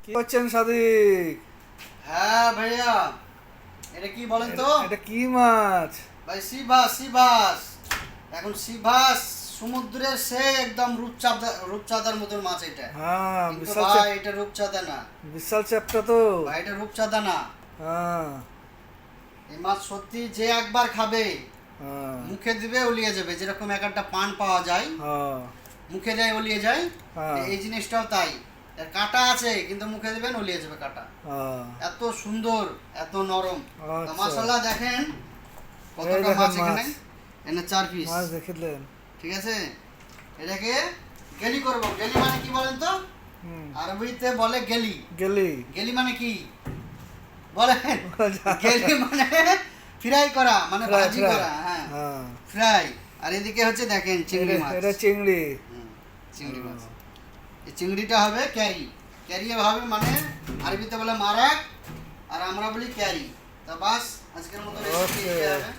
কি করছেন সাদিক? হ্যাঁ ভাইয়া, এটা কি বলেন তো? এটা কি মাছ? ভাই সিভাস সিভাস। এখন সিভাস সমুদ্রের সে একদম রূপচাঁদার মতন মাছ এটা। হ্যাঁ, কিন্তু বিশাল ভাই এটা রূপচাঁদা না। বিশাল চ্যাপ্টা তো। ভাই এটা রূপচাঁদা না। হ্যাঁ এই মাছ সত্যি যে একবার খাবে হ্যাঁ মুখে দিবে ওলিয়ে যাবে, যেরকম এক একটা পান পাওয়া যায় হ্যাঁ মুখে যায় ওলিয়ে যায়। হ্যাঁ। এই জিনিসটাও তাই। এর কাঁটা আছে কিন্তু মুখে দিবেন ওলিয়ে যাবে কাঁটা। হ্যাঁ। এত সুন্দর, এত নরম। আচ্ছা। মাশাআল্লাহ দেখেন এই কতটা দেখেন মাছ এখানে। মাছ। এখানে 4 পিস। মাছ দেখলেন? ঠিক আছে, এটাকে গেলি করব। গেলি মানে কি বলেন তো? হুম। আরবিতে বলে গেলি। গেলি। গেলি মানে কি বলেন? গেলি মানে ফ্রাই করা, মানে ফ্রাই ভাজি ফ্রাই। করা। হ্যাঁ, হ্যাঁ। ফ্রাই। আর এদিকে হচ্ছে দেখেন চিংড়ি মাছ। এটা চিংড়ি। হুম, চিংড়ি মাছ। এই চিংড়িটা হবে ক্যারি। ক্যারি হবে মানে আরবিতে বলে মারাক, আর আমরা বলি ক্যারি। তা বাস, আজকের মতো রেসিপি ওকে। হবে।